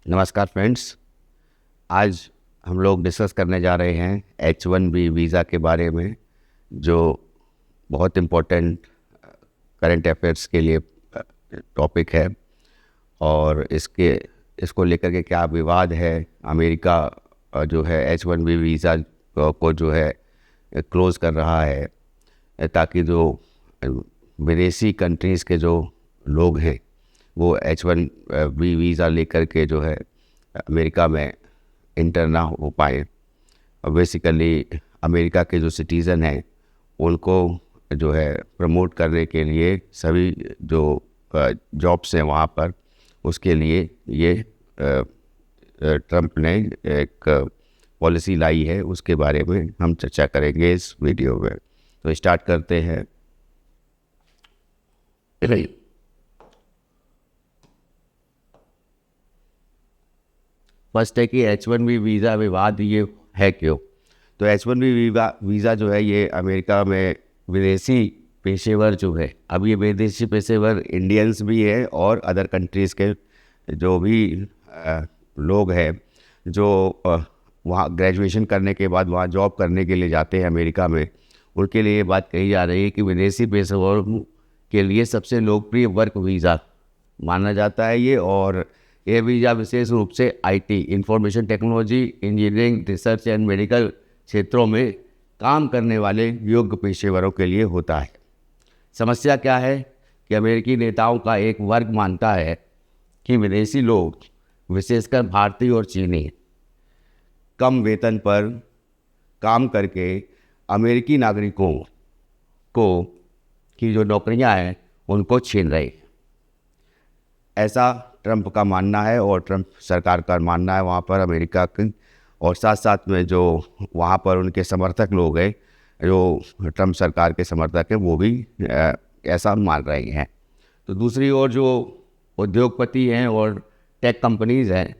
नमस्कार फ्रेंड्स। आज हम लोग डिस्कस करने जा रहे हैं H1B वीज़ा के बारे में, जो बहुत इम्पोर्टेंट करंट अफेयर्स के लिए टॉपिक है। और इसको लेकर के क्या विवाद है। अमेरिका जो है H1B वीज़ा को जो है क्लोज़ कर रहा है, ताकि जो विदेशी कंट्रीज़ के जो लोग हैं वो H1B वीज़ा लेकर के जो है अमेरिका में इंटर ना हो पाए। बेसिकली अमेरिका के जो सिटीज़न हैं उनको जो है प्रमोट करने के लिए सभी जो जॉब्स हैं वहाँ पर, उसके लिए ये ट्रंप ने एक पॉलिसी लाई है। उसके बारे में हम चर्चा करेंगे इस वीडियो में। तो स्टार्ट करते हैं। फर्स्ट है कि H1B वीज़ा विवाद ये है क्यों। तो H1B वीज़ा जो है ये अमेरिका में विदेशी पेशेवर जो है, अब ये विदेशी पेशेवर इंडियंस भी है और अदर कंट्रीज़ के जो भी लोग हैं जो वहाँ ग्रेजुएशन करने के बाद वहाँ जॉब करने के लिए जाते हैं अमेरिका में, उनके लिए ये बात कही जा रही है कि विदेशी पेशेवरों के लिए सबसे लोकप्रिय वर्क वीज़ा माना जाता है ये। और ये वीज़ा विशेष रूप से IT, information technology, engineering, research and medical क्षेत्रों में काम करने वाले योग्य पेशेवरों के लिए होता है। समस्या क्या है कि अमेरिकी नेताओं का एक वर्ग मानता है कि विदेशी लोग, विशेषकर भारतीय और चीनी, कम वेतन पर काम करके अमेरिकी नागरिकों को की जो नौकरियां हैं उनको छीन रहे हैं। ऐसा ट्रंप का मानना है और ट्रंप सरकार का मानना है वहाँ पर अमेरिका के। और साथ साथ में जो वहाँ पर उनके समर्थक लोग हैं, जो ट्रंप सरकार के समर्थक हैं, वो भी ऐसा मान रहे हैं। तो दूसरी ओर जो उद्योगपति हैं और टेक कंपनीज़ हैं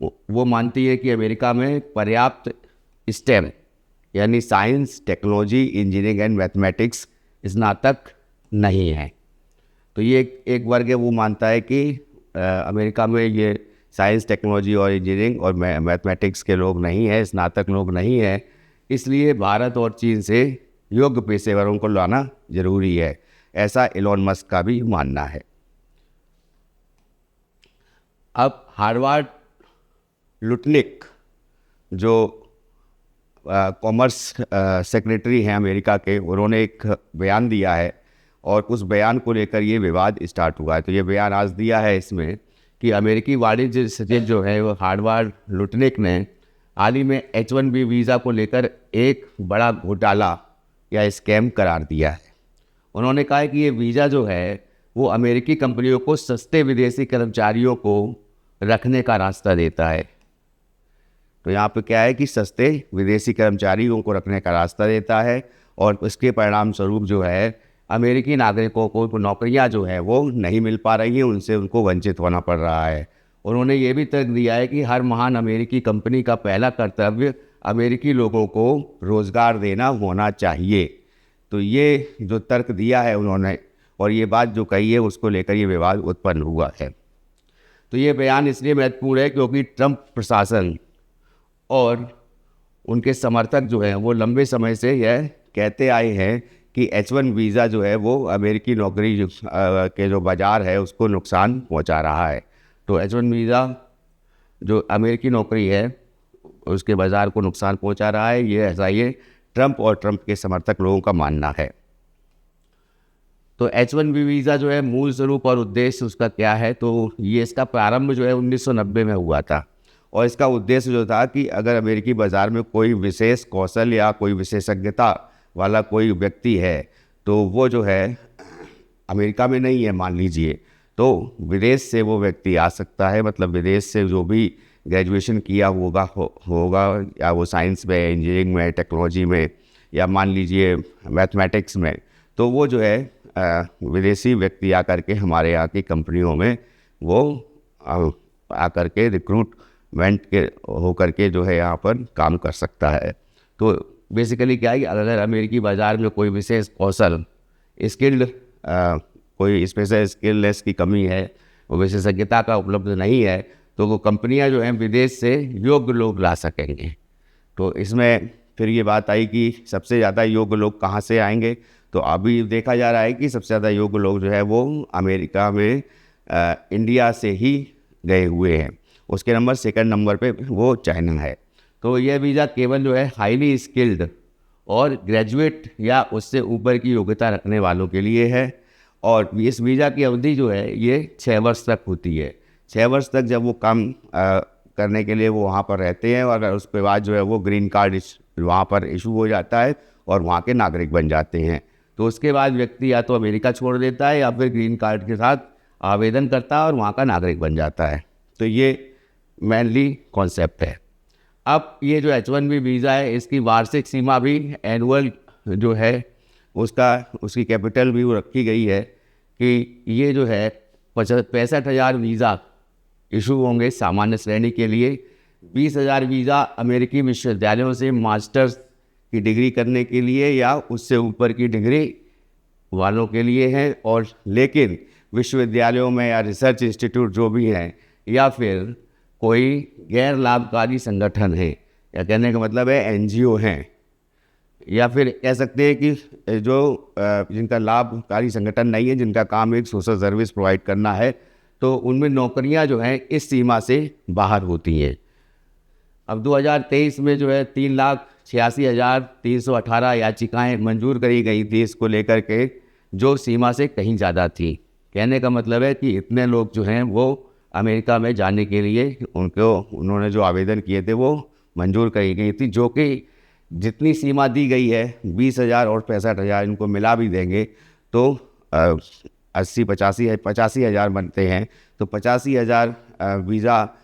वो मानती है कि अमेरिका में पर्याप्त स्टेम यानी science, technology, engineering and mathematics स्नातक नहीं है। तो ये एक वर्ग है, वो मानता है कि अमेरिका में ये साइंस, टेक्नोलॉजी और इंजीनियरिंग और मैथमेटिक्स के लोग नहीं हैं, स्नातक लोग नहीं हैं। इसलिए भारत और चीन से योग्य पेशेवरों को लाना ज़रूरी है, ऐसा एलोन मस्क का भी मानना है। अब हार्वर्ड लुटनिक जो कॉमर्स सेक्रेटरी हैं अमेरिका के, उन्होंने एक बयान दिया है और उस बयान को लेकर ये विवाद स्टार्ट हुआ है। तो ये बयान आज दिया है इसमें कि अमेरिकी वाणिज्य सचिव जो है वो हार्वर्ड लुटनिक ने हाल ही में H1B वीज़ा को लेकर एक बड़ा घोटाला या स्कैम करार दिया है। उन्होंने कहा है कि ये वीज़ा जो है वो अमेरिकी कंपनियों को सस्ते विदेशी कर्मचारियों को रखने का रास्ता देता है। तो यहाँ पे क्या है कि सस्ते विदेशी कर्मचारियों को रखने का रास्ता देता है और इसके परिणाम स्वरूप जो है अमेरिकी नागरिकों को नौकरियां जो है वो नहीं मिल पा रही हैं, उनसे उनको वंचित होना पड़ रहा है। उन्होंने ये भी तर्क दिया है कि हर महान अमेरिकी कंपनी का पहला कर्तव्य अमेरिकी लोगों को रोज़गार देना होना चाहिए। तो ये जो तर्क दिया है उन्होंने और ये बात जो कही है उसको लेकर ये विवाद उत्पन्न हुआ है। तो ये बयान इसलिए महत्वपूर्ण है क्योंकि ट्रंप प्रशासन और उनके समर्थक जो हैं वो लंबे समय से यह कहते आए हैं कि H1 वीज़ा जो है वो अमेरिकी नौकरी के जो बाज़ार है उसको नुकसान पहुंचा रहा है। तो H1 वीज़ा जो अमेरिकी नौकरी है उसके बाज़ार को नुकसान पहुंचा रहा है, ये ऐसा ये ट्रंप और ट्रंप के समर्थक लोगों का मानना है। तो H1B वीज़ा जो है मूल स्वरूप और उद्देश्य उसका क्या है, तो ये इसका प्रारंभ जो है 1990 में हुआ था। और इसका उद्देश्य जो था कि अगर अमेरिकी बाज़ार में कोई विशेष कौशल या कोई विशेषज्ञता वाला कोई व्यक्ति है तो वो जो है अमेरिका में नहीं है मान लीजिए, तो विदेश से वो व्यक्ति आ सकता है। मतलब विदेश से जो भी ग्रेजुएशन किया होगा या वो साइंस में, इंजीनियरिंग में, टेक्नोलॉजी में या मान लीजिए मैथमेटिक्स में, तो वो जो है विदेशी व्यक्ति आकर के हमारे यहाँ की कंपनियों में वो आकर के रिक्रूटमेंट के होकर के जो है यहाँ पर काम कर सकता है। तो बेसिकली क्या है कि अगर अमेरिकी बाज़ार में कोई विशेष कौशल, स्किल्ड कोई स्पेशल स्किलनेस की कमी है, वो विशेषज्ञता का उपलब्ध नहीं है, तो वो कंपनियां जो हैं विदेश से योग्य लोग ला सकेंगे। तो इसमें फिर ये बात आई कि सबसे ज़्यादा योग्य लोग कहाँ से आएंगे, तो अभी देखा जा रहा है कि सबसे ज़्यादा योग्य लोग जो है वो अमेरिका में इंडिया से ही गए हुए हैं। उसके नंबर सेकंड नंबर पे वो चाइना है। तो यह वीज़ा केवल जो है हाईली स्किल्ड और ग्रेजुएट या उससे ऊपर की योग्यता रखने वालों के लिए है। और इस वीज़ा की अवधि जो है ये 6 वर्ष तक होती है। 6 वर्ष तक जब वो काम करने के लिए वो वहाँ पर रहते हैं, और उसके बाद जो है वो ग्रीन कार्ड वहाँ पर इशू हो जाता है और वहाँ के नागरिक बन जाते हैं। तो उसके बाद व्यक्ति या तो अमेरिका छोड़ देता है या फिर ग्रीन कार्ड के साथ आवेदन करता है और वहाँ का नागरिक बन जाता है। तो ये मेनली कॉन्सेप्ट है। अब ये जो H1B वीज़ा है इसकी वार्षिक सीमा भी एनुअल जो है उसकी कैपिटल भी वो रखी गई है कि ये जो है 65,000 वीज़ा इशू होंगे सामान्य श्रेणी के लिए, 20,000 वीज़ा अमेरिकी विश्वविद्यालयों से मास्टर्स की डिग्री करने के लिए या उससे ऊपर की डिग्री वालों के लिए है। और लेकिन विश्वविद्यालयों में या रिसर्च इंस्टीट्यूट जो भी हैं या फिर कोई गैर लाभकारी संगठन है, या कहने का मतलब है NGO हैं, या फिर कह सकते हैं कि जो जिनका लाभकारी संगठन नहीं है, जिनका काम एक सोशल सर्विस प्रोवाइड करना है, तो उनमें नौकरियां जो हैं इस सीमा से बाहर होती हैं। अब 2023 में जो है 3,86,318 याचिकाएं मंजूर करी गई थी इसको लेकर के, जो सीमा से कहीं ज़्यादा थी। कहने का मतलब है कि इतने लोग जो हैं वो अमेरिका में जाने के लिए उन्होंने जो आवेदन किए थे वो मंजूर करी गई थी, जो कि जितनी सीमा दी गई है 20,000 और 65,000 इनको मिला भी देंगे तो 85,000 बनते हैं। तो 85,000 वीज़ा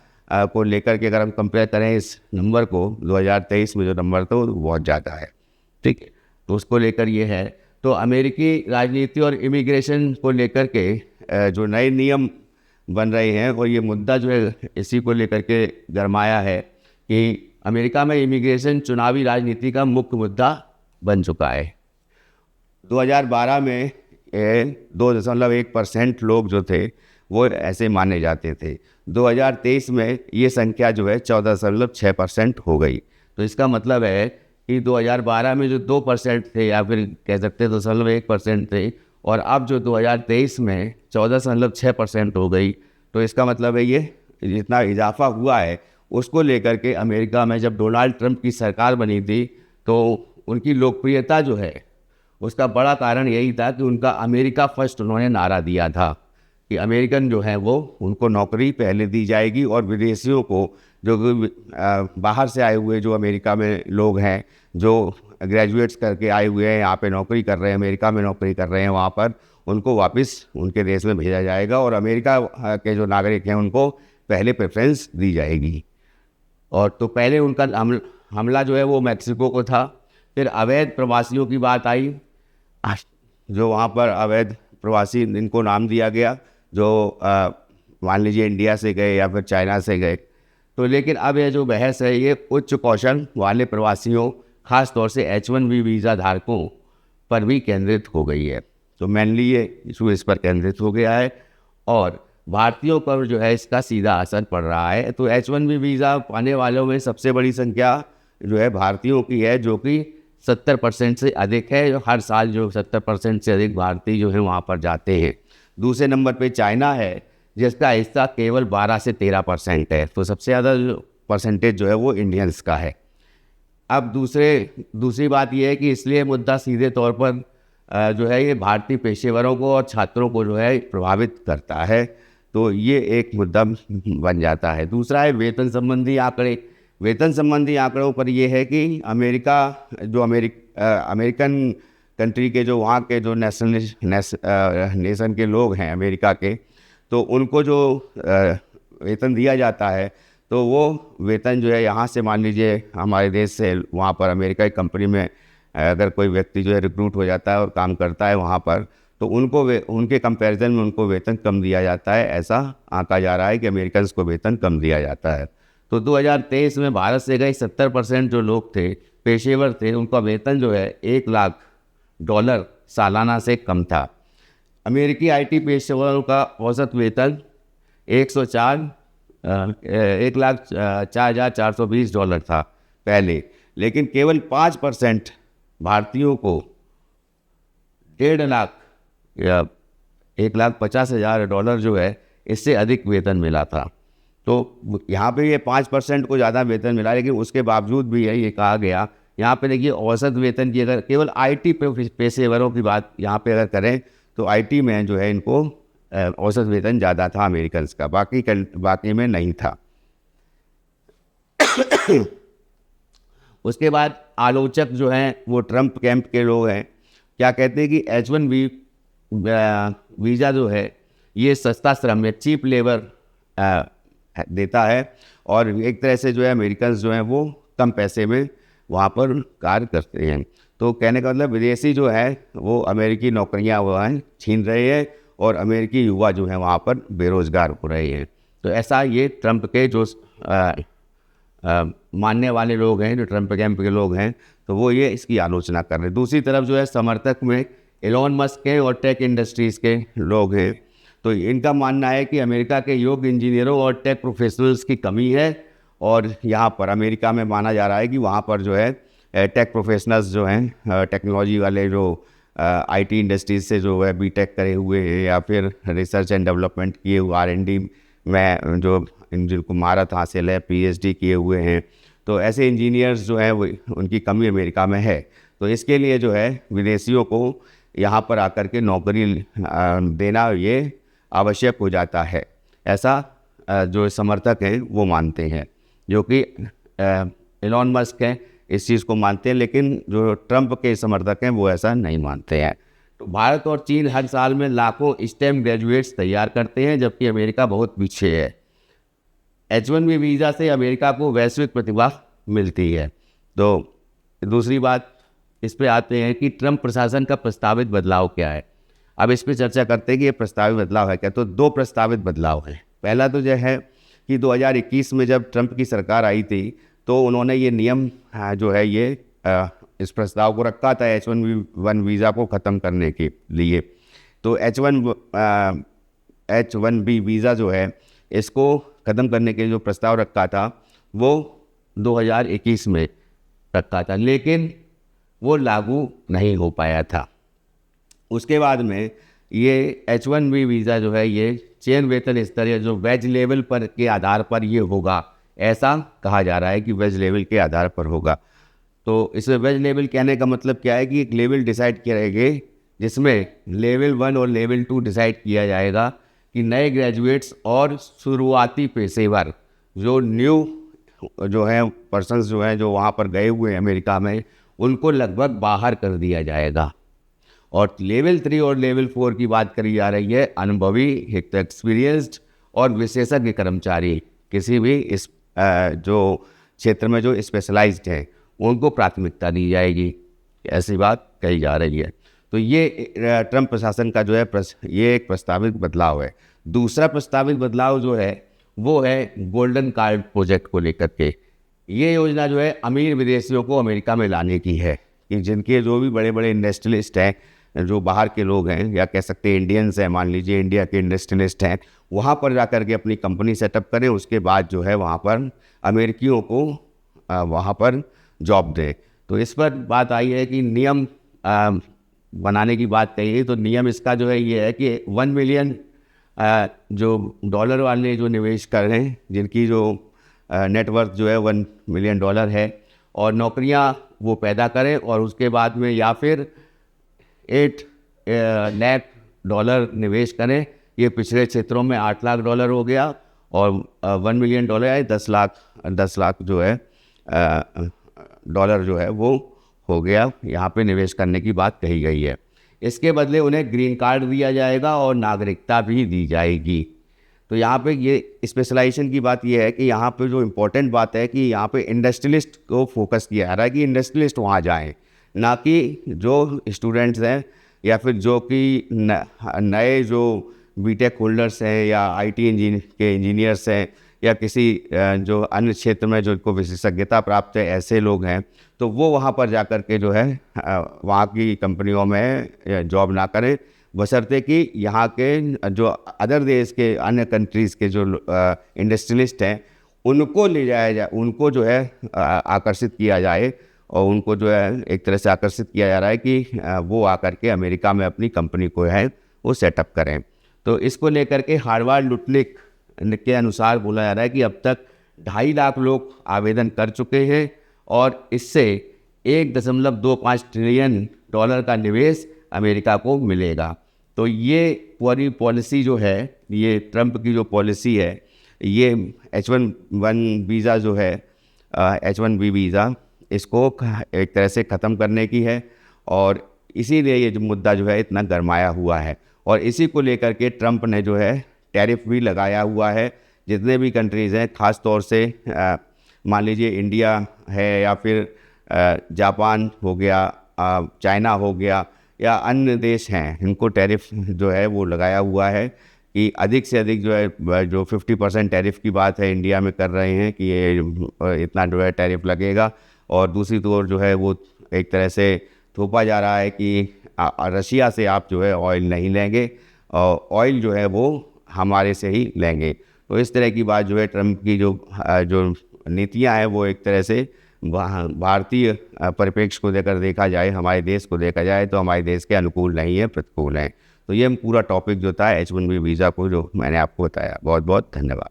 को लेकर के अगर हम कंपेयर करें इस नंबर को 2023 में जो नंबर था वो बहुत ज़्यादा है, ठीक है। तो उसको लेकर ये है। तो अमेरिकी राजनीति और इमिग्रेशन को लेकर के जो नए नियम बन रहे हैं, और ये मुद्दा जो है इसी को लेकर के गरमाया है कि अमेरिका में इमिग्रेशन चुनावी राजनीति का मुख्य मुद्दा बन चुका है। 2012 में 2.1% लोग जो थे वो ऐसे माने जाते थे। 2023 में ये संख्या जो है 14.6% हो गई। तो इसका मतलब है कि 2012 में जो 2% थे या फिर कह सकते 2.1% थे, और अब जो 2023 में 14.6% हो गई। तो इसका मतलब है ये जितना इजाफा हुआ है उसको लेकर के अमेरिका में जब डोनाल्ड ट्रंप की सरकार बनी थी तो उनकी लोकप्रियता जो है उसका बड़ा कारण यही था कि उनका अमेरिका फर्स्ट उन्होंने नारा दिया था कि अमेरिकन जो है वो उनको नौकरी पहले दी जाएगी, और विदेशियों को जो बाहर से आए हुए जो अमेरिका में लोग हैं जो ग्रेजुएट्स करके आए हुए हैं, यहाँ पे नौकरी कर रहे हैं, अमेरिका में नौकरी कर रहे हैं, वहाँ पर उनको वापस उनके देश में भेजा जाएगा, और अमेरिका के जो नागरिक हैं उनको पहले प्रेफरेंस दी जाएगी। और तो पहले उनका हमला जो है वो मैक्सिको को था। फिर अवैध प्रवासियों की बात आई, जो वहाँ पर अवैध प्रवासी इनको नाम दिया गया, जो मान लीजिए इंडिया से गए या फिर चाइना से गए। तो लेकिन अब ये जो बहस है ये उच्च कौशल वाले प्रवासियों, ख़ास तौर से H1B वीज़ा धारकों पर भी केंद्रित हो गई है। तो मेनली ये इशू इस पर केंद्रित हो गया है, और भारतीयों पर जो है इसका सीधा असर पड़ रहा है। तो H1B वीज़ा पाने वालों में सबसे बड़ी संख्या जो है भारतीयों की है, जो कि 70% से अधिक है। हर साल जो 70% से अधिक भारतीय जो है वहाँ पर जाते हैं। दूसरे नंबर पे चाइना है, जिसका हिस्सा केवल 12 से 13% है। तो सबसे ज़्यादा जो परसेंटेज जो है वो इंडियंस का है। अब दूसरी बात यह है कि इसलिए मुद्दा सीधे तौर पर जो है ये भारतीय पेशेवरों को और छात्रों को जो है प्रभावित करता है। तो ये एक मुद्दा बन जाता है। दूसरा है वेतन संबंधी आंकड़े। वेतन संबंधी आंकड़ों पर यह है कि अमेरिकन कंट्री के जो वहाँ के जो नेशन के लोग हैं अमेरिका के, तो उनको जो वेतन दिया जाता है, तो वो वेतन जो है यहाँ से मान लीजिए हमारे देश से वहाँ पर अमेरिका की कंपनी में अगर कोई व्यक्ति जो है रिक्रूट हो जाता है और काम करता है वहाँ पर, तो उनके कंपैरिजन में उनको वेतन कम दिया जाता है। ऐसा आंका जा रहा है कि अमेरिकन्स को वेतन कम दिया जाता है। तो 2023 में भारत से गए 70% जो लोग थे, पेशेवर थे, उनका वेतन जो है $1,00,000 सालाना से कम था। अमेरिकी IT पेशेवरों का औसत वेतन 104 $1,04,420 था पहले, लेकिन केवल 5% भारतीयों को 1.5 लाख या $1,50,000 जो है इससे अधिक वेतन मिला था। तो यहाँ पे ये 5% को ज़्यादा वेतन मिला, लेकिन उसके बावजूद भी ये कहा गया, यहाँ पे देखिए औसत वेतन की अगर केवल आईटी पेशेवरों की बात यहाँ पे अगर करें तो आईटी में जो है इनको औसत वेतन ज़्यादा था अमेरिकन का, बाकी में नहीं था। उसके बाद आलोचक जो हैं वो ट्रंप कैंप के लोग हैं, क्या कहते हैं कि H1B वीज़ा जो है ये सस्ता श्रम है, चीप लेबर देता है, और एक तरह से जो है अमेरिकन जो हैं वो कम पैसे में वहाँ पर कार्य करते हैं। तो कहने का मतलब विदेशी जो है वो अमेरिकी नौकरियाँ वो हैं छीन रहे हैं, और अमेरिकी युवा जो हैं वहाँ पर बेरोज़गार हो रहे हैं। तो ऐसा ये ट्रंप के जो मानने वाले लोग हैं, जो ट्रंप कैंप के लोग हैं, तो वो ये इसकी आलोचना कर रहे हैं। दूसरी तरफ जो है समर्थक में एलोन मस्क के और टेक इंडस्ट्रीज़ के लोग हैं, तो इनका मानना है कि अमेरिका के योग्य इंजीनियरों और टेक प्रोफेशनल्स की कमी है, और यहाँ पर अमेरिका में माना जा रहा है कि वहाँ पर जो है टेक प्रोफेशनल्स जो हैं, टेक्नोलॉजी वाले जो आईटी इंडस्ट्रीज से जो है बीटेक करे हुए हैं या फिर रिसर्च एंड डेवलपमेंट किए हुए R&D में जो जिनको महारत हासिल है, PhD किए हुए हैं, तो ऐसे इंजीनियर्स जो हैं वो उनकी कमी अमेरिका में है। तो इसके लिए जो है विदेशियों को यहाँ पर आकर के नौकरी देना ये आवश्यक हो जाता है, ऐसा जो समर्थक हैं वो मानते हैं, जो कि एलोन मस्क हैं इस चीज़ को मानते हैं, लेकिन जो ट्रंप के समर्थक हैं वो ऐसा नहीं मानते हैं। तो भारत और चीन हर साल में लाखों स्टेम ग्रेजुएट्स तैयार करते हैं, जबकि अमेरिका बहुत पीछे है। H1B वीज़ा से अमेरिका को वैश्विक प्रतिभा मिलती है। तो दूसरी बात इस पे आते हैं कि ट्रंप प्रशासन का प्रस्तावित बदलाव क्या है। अब इस पे चर्चा करते हैं कि ये प्रस्तावित बदलाव है क्या। तो 2 प्रस्तावित बदलाव हैं। पहला तो जो है कि 2021 में जब ट्रंप की सरकार आई थी तो उन्होंने ये नियम जो है ये इस प्रस्ताव को रखा था H1B वीज़ा को ख़त्म करने के लिए। तो H1B वीज़ा जो है इसको ख़त्म करने के जो प्रस्ताव रखा था वो 2021 में रखा था, लेकिन वो लागू नहीं हो पाया था। उसके बाद में ये H1B वीज़ा जो है ये चयन वेतन स्तर या जो वेज लेवल पर के आधार पर ये होगा, ऐसा कहा जा रहा है कि वेज लेवल के आधार पर होगा। तो इसमें वेज लेवल कहने का मतलब क्या है कि एक लेवल डिसाइड करेंगे जिसमें लेवल 1 और लेवल 2 डिसाइड किया जाएगा कि नए ग्रेजुएट्स और शुरुआती पेशेवर जो न्यू जो हैं पर्सन्स जो हैं जो वहाँ पर गए हुए हैं अमेरिका में, उनको लगभग बाहर कर दिया जाएगा। और लेवल 3 और लेवल 4 की बात करी जा रही है अनुभवी, एक्सपीरियंस्ड और विशेषज्ञ कर्मचारी, किसी भी इस जो क्षेत्र में जो स्पेशलाइज्ड हैं उनको प्राथमिकता दी जाएगी, ऐसी बात कही जा रही है। तो ये ट्रंप प्रशासन का जो है ये एक प्रस्तावित बदलाव है। दूसरा प्रस्तावित बदलाव जो है वो है गोल्डन कार्ड प्रोजेक्ट को लेकर के। ये योजना जो है अमीर विदेशियों को अमेरिका में लाने की है, कि जिनके जो भी बड़े बड़े इंडस्ट्रियलिस्ट हैं, जो बाहर के लोग हैं या कह सकते हैं इंडियंस हैं, मान लीजिए इंडिया के इंडस्ट्रियलिस्ट हैं, वहाँ पर जा कर के अपनी कंपनी सेटअप करें, उसके बाद जो है वहाँ पर अमेरिकियों को वहाँ पर जॉब दें। तो इस पर बात आई है कि नियम बनाने की बात कही है, तो नियम इसका जो है ये है कि 1 मिलियन जो डॉलर वाले जो निवेश कर रहे हैं, जिनकी जो नेटवर्थ जो है $1 मिलियन है, और नौकरियां वो पैदा करें, और उसके बाद में या फिर $8 लाख निवेश करें। ये पिछले क्षेत्रों में $8 लाख हो गया, और $1 मिलियन है 10 लाख जो है डॉलर जो है वो हो गया। यहाँ पे निवेश करने की बात कही गई है। इसके बदले उन्हें ग्रीन कार्ड दिया जाएगा और नागरिकता भी दी जाएगी। तो यहाँ पे ये स्पेशलाइजेशन की बात ये है कि यहाँ पे जो इम्पोर्टेंट बात है कि यहाँ पे इंडस्ट्रियलिस्ट को फोकस किया जा रहा है कि इंडस्ट्रियलिस्ट वहाँ जाएं, ना कि जो स्टूडेंट्स हैं या फिर जो कि नए जो बीटेक होल्डर्स हैं या आईटी इंजीनियर्स हैं या किसी जो अन्य क्षेत्र में जो को विशेषज्ञता प्राप्त है, ऐसे लोग हैं, तो वो वहाँ पर जाकर के जो है वहाँ की कंपनियों में जॉब ना करें, बशर्ते कि यहाँ के जो अदर देश के अन्य कंट्रीज़ के जो इंडस्ट्रियलिस्ट हैं उनको ले जाया जाए, उनको जो है आकर्षित किया जाए, और उनको जो है एक तरह से आकर्षित किया जा रहा है कि वो आकर के अमेरिका में अपनी कंपनी को है वो सेटअप करें। तो इसको लेकर के हार्वर्ड लुटनिक के अनुसार बोला जा रहा है कि अब तक 2.5 लाख लोग आवेदन कर चुके हैं और इससे $1.25 ट्रिलियन का निवेश अमेरिका को मिलेगा। तो ये पूरी पॉलिसी जो है, ये ट्रंप की जो पॉलिसी है, ये H1B वीज़ा जो है, H1B वीज़ा, इसको एक तरह से ख़त्म करने की है, और इसीलिए ये जो मुद्दा जो है इतना गरमाया हुआ है। और इसी को लेकर के ट्रंप ने जो है टैरिफ भी लगाया हुआ है। जितने भी कंट्रीज़ हैं, ख़ास तौर से मान लीजिए इंडिया है, या फिर जापान हो गया, चाइना हो गया, या अन्य देश हैं, इनको टैरिफ जो है वो लगाया हुआ है कि अधिक से अधिक जो है, जो 50% टैरिफ की बात है इंडिया में कर रहे हैं कि ये इतना जो है टैरिफ लगेगा, और दूसरी ओर जो है वो एक तरह से थोपा जा रहा है कि रशिया से आप जो है ऑयल नहीं लेंगे, और ऑयल जो है वो हमारे से ही लेंगे। तो इस तरह की बात जो है ट्रंप की जो नीतियां हैं वो एक तरह से भारतीय परिप्रेक्ष्य को लेकर देखा जाए, हमारे देश को देखा जाए तो हमारे देश के अनुकूल नहीं है, प्रतिकूल हैं। तो ये पूरा टॉपिक जो था H1B वीज़ा को जो मैंने आपको बताया। बहुत बहुत धन्यवाद।